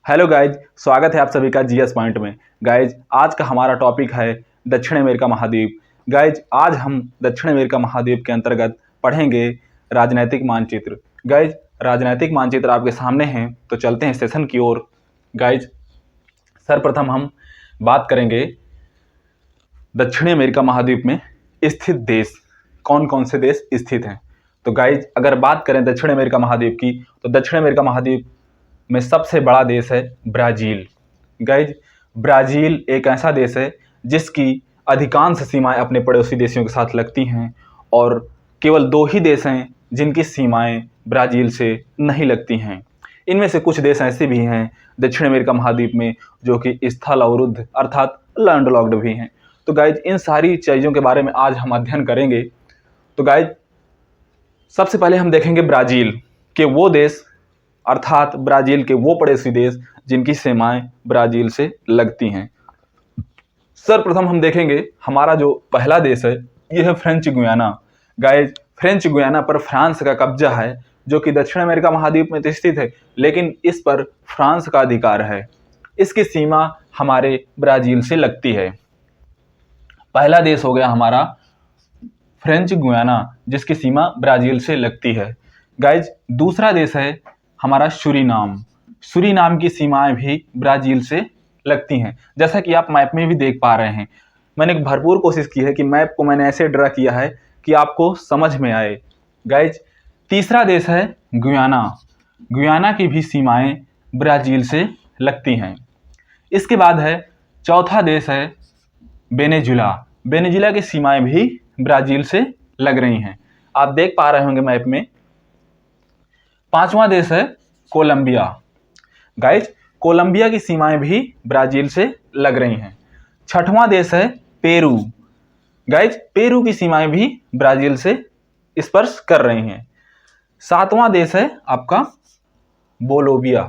Hello guys, स्वागत है आप सभी का जीएस पॉइंट में। गाइज, आज का हमारा टॉपिक है दक्षिण अमेरिका महाद्वीप। गाइज, आज हम दक्षिण अमेरिका महाद्वीप के अंतर्गत पढ़ेंगे राजनैतिक मानचित्र। गाइज, राजनैतिक मानचित्र आपके सामने हैं, तो चलते हैं सेशन की ओर। गाइज, सर्वप्रथम हम बात करेंगे दक्षिण अमेरिका महाद्वीप में स्थित देश, कौन कौन से देश स्थित हैं। तो गाइज, अगर बात करें दक्षिण अमेरिका महाद्वीप की, तो दक्षिण अमेरिका महाद्वीप में सबसे बड़ा देश है ब्राज़ील। गाइज, ब्राज़ील एक ऐसा देश है जिसकी अधिकांश सीमाएं अपने पड़ोसी देशों के साथ लगती हैं, और केवल दो ही देश हैं जिनकी सीमाएं ब्राज़ील से नहीं लगती हैं। इनमें से कुछ देश ऐसे भी हैं दक्षिण अमेरिका महाद्वीप में जो कि स्थल अवरुद्ध अर्थात लैंडलॉक्ड भी हैं। तो गाइज, इन सारी चीज़ों के बारे में आज हम अध्ययन करेंगे। तो गाइज, सबसे पहले हम देखेंगे ब्राज़ील के वो देश अर्थात ब्राज़ील के वो पड़ोसी देश जिनकी सीमाएं ब्राज़ील से लगती हैं। सर्वप्रथम हम देखेंगे हमारा जो पहला देश है ये है French Guiana. Guys, French Guiana पर फ्रांस का कब्जा है, जो कि दक्षिण अमेरिका महाद्वीप में तो स्थित है, लेकिन इस पर फ्रांस का अधिकार है। इसकी सीमा हमारे ब्राज़ील से लगती है। पहला देश हो गया हमारा फ्रेंच गुयाना, जिसकी सीमा ब्राज़ील से लगती है। गाइज, दूसरा देश है हमारा सूरीनाम। सूरीनाम की सीमाएं भी ब्राज़ील से लगती हैं, जैसा कि आप मैप में भी देख पा रहे हैं। मैंने भरपूर कोशिश की है कि मैप को मैंने ऐसे ड्रा किया है कि आपको समझ में आए। गाइज, तीसरा देश है गुयाना। गुयाना की भी सीमाएं ब्राज़ील से लगती हैं। इसके बाद है चौथा देश है वेनेजुला। वेनेजुला की सीमाएं भी ब्राज़ील से लग रही हैं, आप देख पा रहे होंगे मैप में। पांचवा देश है कोलंबिया। गाइज, कोलंबिया की सीमाएं भी ब्राज़ील से लग रही हैं। छठवां देश है पेरू। गाइज, पेरू की सीमाएं भी ब्राज़ील से स्पर्श कर रही हैं। सातवां देश है आपका बोलोविया।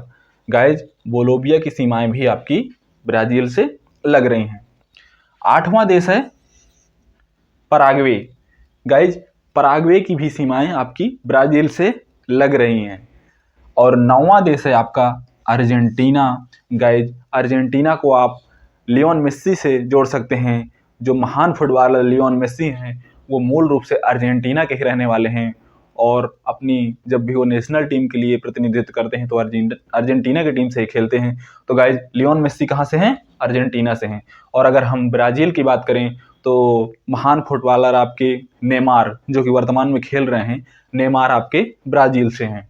गाइज, बोलोविया की सीमाएं भी आपकी ब्राज़ील से लग रही हैं। आठवां देश है पराग्वे। गाइज, पराग्वे की भी सीमाएं आपकी ब्राज़ील से लग रही हैं। और नौवां देश है आपका अर्जेंटीना। गाइज, अर्जेंटीना को आप लियोन मेस्सी से जोड़ सकते हैं। जो महान फुटबॉलर लियोन मेस्सी हैं वो मूल रूप से अर्जेंटीना के ही रहने वाले हैं, और अपनी जब भी वो नेशनल टीम के लिए प्रतिनिधित्व करते हैं तो अर्जेंटीना की टीम से ही खेलते हैं। तो गाइज, लियोन मेस्सी कहाँ से हैं? अर्जेंटीना से हैं। और अगर हम ब्राज़ील की बात करें तो महान फुटबॉलर आपके नेमार, जो कि वर्तमान में खेल रहे हैं, नेमार आपके ब्राज़ील से हैं।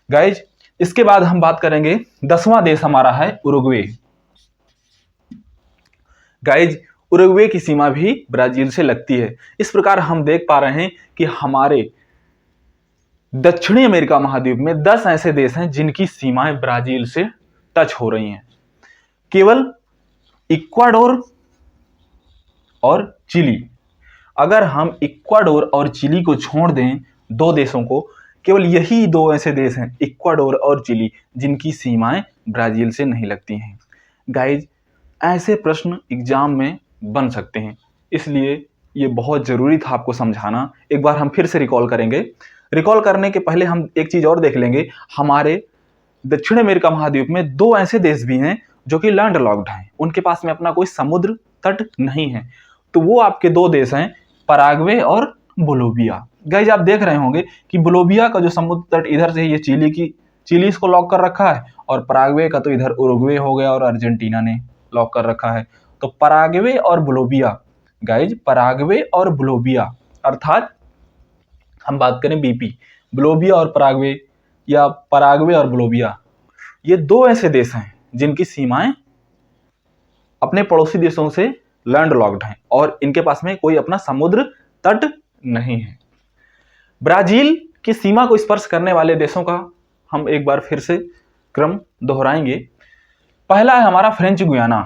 गाइज, इसके बाद हम बात करेंगे 10वां देश हमारा है उरुग्वे। गाइज, उरुग्वे की सीमा भी ब्राज़ील से लगती है। इस प्रकार हम देख पा रहे हैं कि हमारे दक्षिणी अमेरिका महाद्वीप में 10 ऐसे देश हैं जिनकी सीमाएं ब्राज़ील से टच हो रही हैं। केवल इक्वाडोर और चिली, अगर हम इक्वाडोर और चिली को छोड़ दें, दो देशों को, केवल यही दो ऐसे देश हैं इक्वाडोर और चिली जिनकी सीमाएं ब्राज़ील से नहीं लगती हैं। गाइज, ऐसे प्रश्न एग्जाम में बन सकते हैं, इसलिए ये बहुत ज़रूरी था आपको समझाना। एक बार हम फिर से रिकॉल करेंगे। रिकॉल करने के पहले हम एक चीज़ और देख लेंगे। हमारे दक्षिण अमेरिका महाद्वीप में दो ऐसे देश भी हैं जो कि लैंडलॉक्ड हैं, उनके पास में अपना कोई समुद्र तट नहीं है। तो वो आपके दो देश हैं पराग्वे और बोलोविया। गाइज, आप देख रहे होंगे कि बोलोविया का जो समुद्र तट इधर से, ये चिली इसको लॉक कर रखा है, और पराग्वे का तो इधर उरुग्वे हो गया और अर्जेंटीना ने लॉक कर रखा है। तो पराग्वे और बोलोविया, गाइज, पराग्वे और बोलोविया अर्थात हम बात करें बीपी, बोलोविया और पराग्वे या पराग्वे और बोलोविया, ये दो ऐसे देश हैं जिनकी सीमाएं अपने पड़ोसी देशों से लैंडलॉक्ड हैं और इनके पास में कोई अपना समुद्र तट नहीं है। ब्राज़ील की सीमा को स्पर्श करने वाले देशों का हम एक बार फिर से क्रम दोहराएंगे। पहला है हमारा फ्रेंच गुयाना।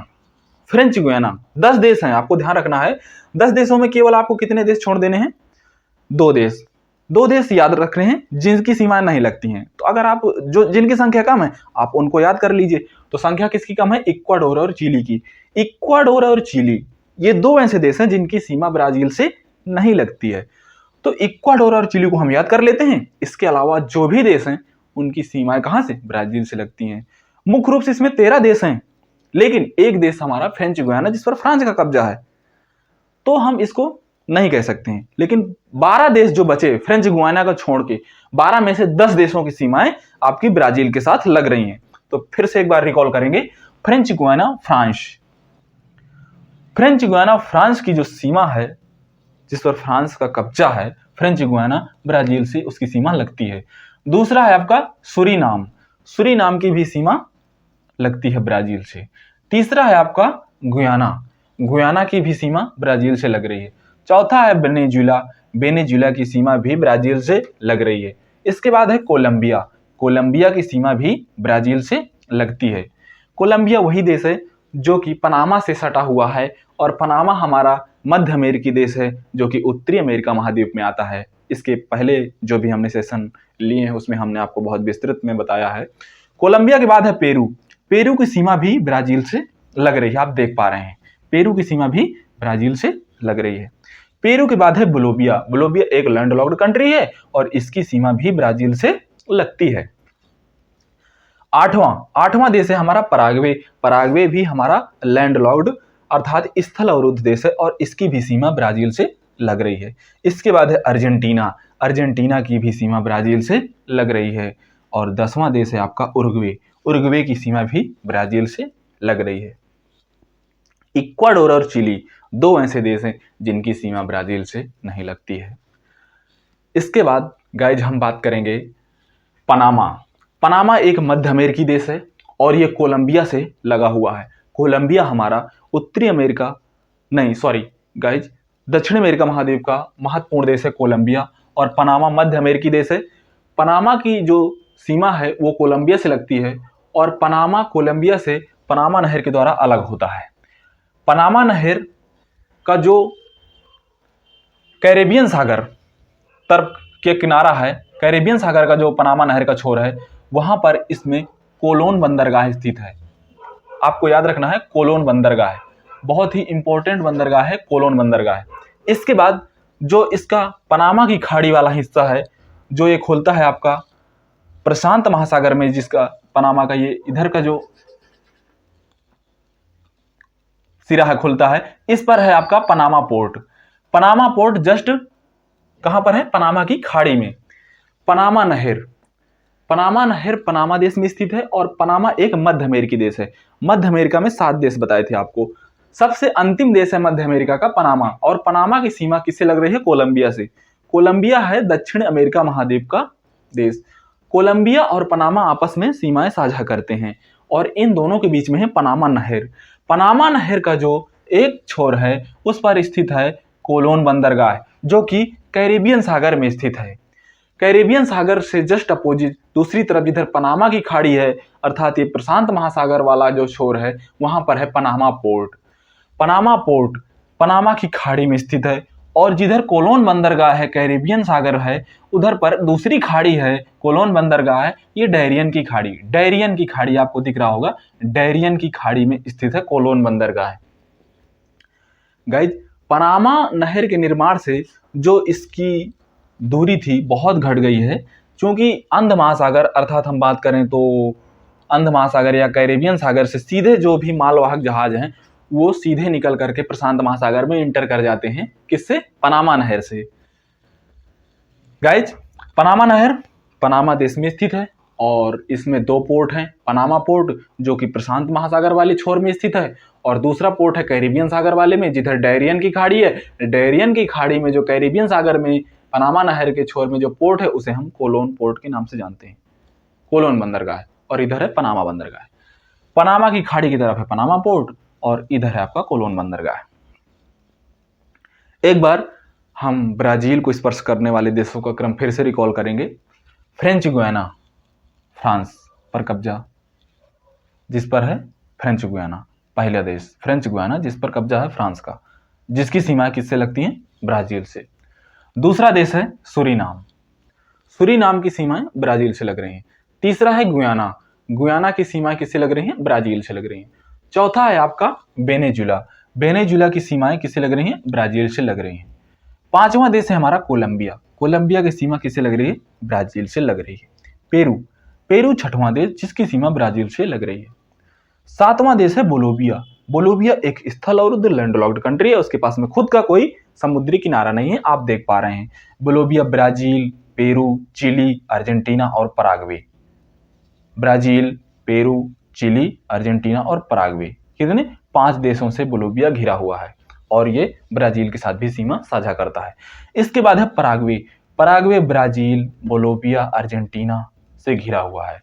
फ्रेंच गुयाना 10 देश हैं, आपको ध्यान रखना है। 10 देशों में केवल आपको कितने देश छोड़ देने हैं? 2 देश। 2 देश याद रख रहे हैं जिनकी सीमाएं नहीं लगती हैं। तो अगर आप जिनकी संख्या कम है आप उनको याद कर लीजिए। तो संख्या किसकी कम है? इक्वाडोर और चिली की। इक्वाडोर और चिली ये दो ऐसे देश हैं जिनकी सीमा ब्राज़ील से नहीं लगती है। तो इक्वाडोर और चिली को हम याद कर लेते हैं। इसके अलावा जो भी देश हैं उनकी सीमाएं कहाँ से? ब्राज़ील से लगती हैं। मुख्य रूप से इसमें 13 देश हैं, लेकिन एक देश हमारा फ्रेंच गुयाना जिस पर फ्रांस का कब्जा है, तो हम इसको नहीं कह सकते हैं। लेकिन 12 देश जो बचे फ्रेंच गुयाना का छोड़ के, 12 में से 10 देशों की सीमाएं आपकी ब्राजील के साथ लग रही हैं। तो फिर से एक बार रिकॉल करेंगे, French Guiana France, French Guiana France की जो सीमा है जिस पर फ्रांस का कब्जा है, फ्रेंच गुयाना ब्राजील से उसकी सीमा लगती है। दूसरा है आपका सूरीनाम, सूरीनाम की भी सीमा लगती है ब्राजील से। तीसरा है आपका गुयाना, गुयाना की भी सीमा ब्राजील से लग रही है। चौथा है वेनेजुएला, वेनेजुएला की सीमा भी ब्राजील से लग रही है। इसके बाद है कोलंबिया, कोलंबिया की सीमा भी ब्राजील से लगती है। कोलंबिया वही देश है जो कि पनामा से सटा हुआ है, और पनामा हमारा मध्य अमेरिकी देश है जो कि उत्तरी अमेरिका महाद्वीप में आता है। इसके पहले जो भी हमने सेशन लिए हैं उसमें हमने आपको बहुत विस्तृत में बताया है। कोलंबिया के बाद है पेरू, पेरू की सीमा भी ब्राजील से लग रही है, आप देख पा रहे हैं पेरू की सीमा भी ब्राजील से लग रही है। पेरू के बाद है बोलिविया, बोलिविया एक लैंडलॉक्ड कंट्री है और इसकी सीमा भी ब्राजील से लगती है। आठवां देश है हमारा पराग्वे, पराग्वे भी हमारा लैंडलॉक्ड अर्थात स्थल अवरुद्ध देश है और इसकी भी सीमा ब्राजील से लग रही है। इसके बाद है अर्जेंटीना, अर्जेंटीना की भी सीमा ब्राजील से लग रही है। और 10वां देश है आपका उरुग्वे, उरुग्वे की सीमा भी ब्राजील से लग रही है। इक्वाडोर और चिली दो ऐसे देश हैं जिनकी सीमा ब्राजील से नहीं लगती है। इसके बाद गाइज हम बात करेंगे पनामा, पनामा एक मध्य अमेरिकी देश है और ये कोलंबिया से लगा हुआ है। कोलंबिया हमारा उत्तरी अमेरिका गाइज दक्षिण अमेरिका महाद्वीप का महत्वपूर्ण देश है कोलंबिया, और पनामा मध्य अमेरिकी देश है। पनामा की जो सीमा है वो कोलंबिया से लगती है और पनामा कोलंबिया से पनामा नहर के द्वारा अलग होता है। पनामा नहर का जो कैरेबियन सागर तर्क के किनारा है, कैरेबियन सागर का जो पनामा नहर का छोर है, वहां पर इसमें कोलोन बंदरगाह स्थित है। आपको याद रखना है कोलोन बंदरगाह है, बहुत ही इंपॉर्टेंट बंदरगाह है कोलोन बंदरगाह। इसके बाद जो इसका पनामा की खाड़ी वाला हिस्सा है जो ये खोलता है आपका प्रशांत महासागर में, जिसका पनामा का ये इधर का जो सिरा है खुलता है, इस पर है आपका Panama port. Panama port just कहां पर है? पनामा की खाड़ी में। पनामा नहर, पनामा नहर पनामा देश में स्थित है और पनामा एक मध्य अमेरिकी देश है। मध्य अमेरिका में 7 देश बताए थे आपको, सबसे अंतिम देश है मध्य अमेरिका का पनामा, और पनामा की सीमा किससे लग रही है? कोलंबिया से। कोलंबिया है दक्षिण अमेरिका महाद्वीप का देश। कोलंबिया और पनामा आपस में सीमाएं साझा करते हैं और इन दोनों के बीच में है पनामा नहर। पनामा नहर का जो एक छोर है उस पर स्थित है कोलोन बंदरगाह जो कि कैरेबियन सागर में स्थित है। कैरेबियन सागर से जस्ट अपोजिट दूसरी तरफ जिधर पनामा की खाड़ी है अर्थात ये प्रशांत महासागर वाला जो छोर है वहां पर है Panama port. Panama port Panama की खाड़ी में स्थित है और जिधर कोलोन बंदरगाह है कैरेबियन सागर है उधर पर दूसरी खाड़ी है कोलोन बंदरगाह है, ये डैरियन की खाड़ी। डैरियन की खाड़ी आपको दिख रहा होगा, डैरियन की खाड़ी में स्थित है कोलोन बंदरगाह। गाइज पनामा नहर के निर्माण से जो इसकी दूरी थी बहुत घट गई है, क्योंकि अंध महासागर अर्थात हम बात करें तो अंध महासागर या कैरेबियन सागर से सीधे जो भी मालवाहक जहाज हैं वो सीधे निकल करके प्रशांत महासागर में इंटर कर जाते हैं। किससे? पनामा नहर से। गाइज पनामा नहर पनामा देश में स्थित है और इसमें 2 पोर्ट हैं। पनामा पोर्ट जो कि प्रशांत महासागर वाले छोर में स्थित है और दूसरा पोर्ट है कैरेबियन सागर वाले में जिधर डैरियन की खाड़ी है। डैरियन की खाड़ी में जो कैरेबियन सागर में पनामा नहर के छोर में जो पोर्ट है उसे हम कोलोन पोर्ट के नाम से जानते हैं, कोलोन बंदरगाह। और इधर है पनामा बंदरगाह। पनामा की खाड़ी की तरफ है पनामा पोर्ट और इधर है आपका कोलोन बंदरगाह। एक बार हम ब्राजील को स्पर्श करने वाले देशों का क्रम फिर से रिकॉल करेंगे। फ्रेंच गुयाना फ्रांस पर कब्जा, जिस पर है फ्रेंच गुयाना, पहला देश फ्रेंच गुयाना जिस पर कब्जा है फ्रांस का, जिसकी सीमाएं किससे लगती हैं? ब्राजील से। दूसरा देश है सूरीनाम, सूरीनाम की सीमाएं ब्राजील से लग रही हैं। तीसरा है गुयाना, गुयाना की सीमाएं किससे लग रही हैं? ब्राजील से लग रही हैं। चौथा है आपका वेनेजुएला, वेनेजुएला की सीमाएं किससे लग रही हैं? ब्राजील से लग रही हैं। 5वां देश है हमारा कोलंबिया, कोलंबिया की सीमा किससे लग रही है? ब्राजील से लग रही है। पेरू, पेरू छठवां देश जिसकी सीमा ब्राजील से लग रही है। सातवां देश है बोलोविया। बोलोविया एक स्थल और लैंडलॉक्ड कंट्री है, उसके पास में खुद का कोई समुद्री किनारा नहीं है, आप देख पा रहे हैं। Bolivia Brazil, Peru, Chile, Argentina और Paraguay. Brazil, Peru, Chile, Argentina और पराग्वे, कितने 5 देशों से बोलोविया घिरा हुआ है और ये ब्राजील के साथ भी सीमा साझा करता है। इसके बाद है पराग्वे। पराग्वे ब्राजील, बोलोविया, अर्जेंटीना से घिरा हुआ है।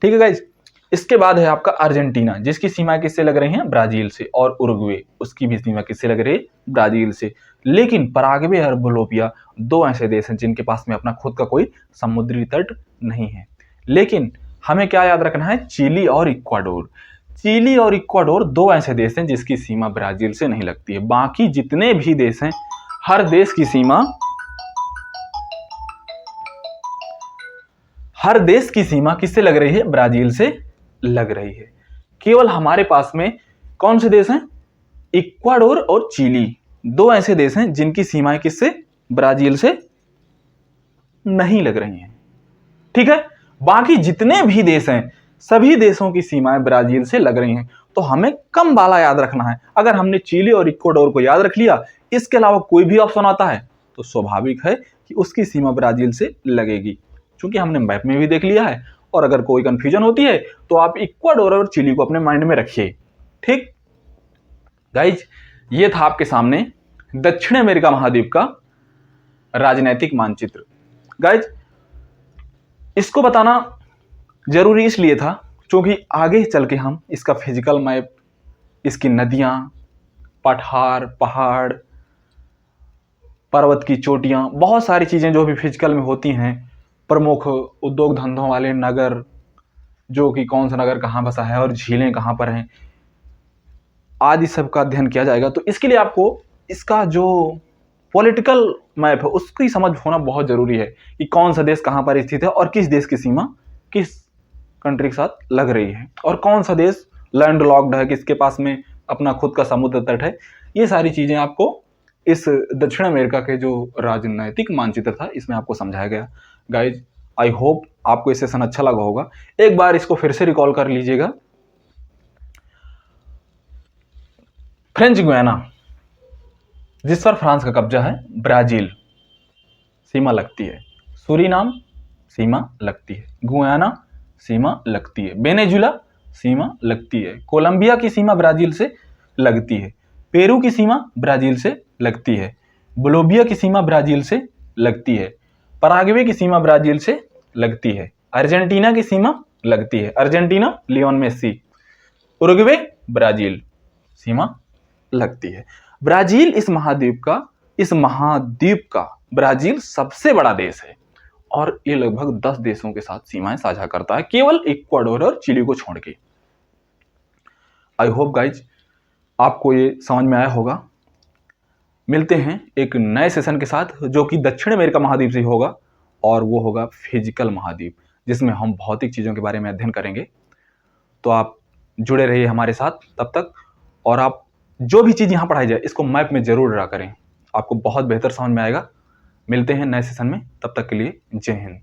ठीक है गाइज। इसके बाद है आपका अर्जेंटीना, जिसकी सीमा किससे लग रही है? ब्राजील से। और उरुग्वे, उसकी भी सीमा किससे लग रही है? ब्राजील से। लेकिन पराग्वे और बोलोविया 2 ऐसे देश हैं जिनके पास में अपना खुद का कोई समुद्री तट नहीं है। लेकिन हमें क्या याद रखना है? चिली और इक्वाडोर। चिली और इक्वाडोर 2 ऐसे देश हैं जिसकी सीमा ब्राजील से नहीं लगती है। बाकी जितने भी देश हैं, हर देश की सीमा किससे लग रही है? ब्राजील से लग रही है। केवल हमारे पास में कौन से देश हैं? इक्वाडोर और चिली, 2 ऐसे देश हैं जिनकी सीमाएं किससे? ब्राजील से नहीं लग रही हैं। ठीक है। बाकी जितने भी देश हैं, सभी देशों की सीमाएं ब्राजील से लग रही हैं। तो हमें कम वाला याद रखना है। अगर हमने चिली और इक्वाडोर को याद रख लिया, इसके अलावा कोई भी ऑप्शन आता है तो स्वाभाविक है कि उसकी सीमा ब्राजील से लगेगी, क्योंकि हमने मैप में भी देख लिया है। और अगर कोई कंफ्यूजन होती है तो आप इक्वाडोर और चिली को अपने माइंड में रखिए। ठीक गाइज, ये था आपके सामने दक्षिण अमेरिका महाद्वीप का राजनैतिक मानचित्र। गाइज, इसको बताना जरूरी इसलिए था क्योंकि आगे चल के हम इसका फिजिकल मैप, इसकी नदियां, पठार, पहाड़, पर्वत की चोटियां, बहुत सारी चीजें जो भी फिजिकल में होती हैं, प्रमुख उद्योग धंधों वाले नगर, जो कि कौन सा नगर कहाँ बसा है और झीलें कहाँ पर हैं, आदि सब का अध्ययन किया जाएगा। तो इसके लिए आपको इसका जो पॉलिटिकल मैप है उसकी समझ होना बहुत जरूरी है कि कौन सा देश कहाँ पर स्थित है और किस देश की सीमा किस कंट्री के साथ लग रही है, और कौन सा देश लैंड लॉक्ड है, किसके पास में अपना खुद का समुद्र तट है। ये सारी चीजें आपको इस दक्षिण अमेरिका के जो राजनैतिक मानचित्र था इसमें आपको समझाया गया। गाइज, आई होप आपको ये सेशन अच्छा लगा होगा। एक बार इसको फिर से रिकॉल कर लीजिएगा। फ्रेंच गुयाना, जिस पर फ्रांस का कब्जा है, ब्राजील सीमा लगती है। सूरीनाम सीमा लगती है। गुयाना सीमा लगती है। वेनेजुला सीमा लगती है। कोलंबिया की सीमा ब्राजील से लगती है। पेरू की सीमा ब्राजील से लगती है। बोलोविया की सीमा ब्राजील से लगती है। पराग्वे की सीमा ब्राजील से लगती है। अर्जेंटीना की सीमा लगती है। Argentina Lionel Messi. Uruguay Brazil सीमा लगती है। ब्राजील इस महाद्वीप का ब्राजील सबसे बड़ा देश है और ये लगभग 10 देशों के साथ सीमाएं साझा करता है, केवल इक्वाडोर और चिली को छोड़ के। आई होप गाइज आपको ये समझ में आया होगा। मिलते हैं एक नए सेशन के साथ जो कि दक्षिण अमेरिका महाद्वीप से होगा, और वो होगा फिजिकल महाद्वीप, जिसमें हम भौतिक चीज़ों के बारे में अध्ययन करेंगे। तो आप जुड़े रहिए हमारे साथ तब तक, और आप जो भी चीज़ यहाँ पढ़ाई जाए इसको मैप में जरूर ड्रा करें, आपको बहुत बेहतर समझ में आएगा। मिलते हैं नए सेशन में, तब तक के लिए जय हिंद।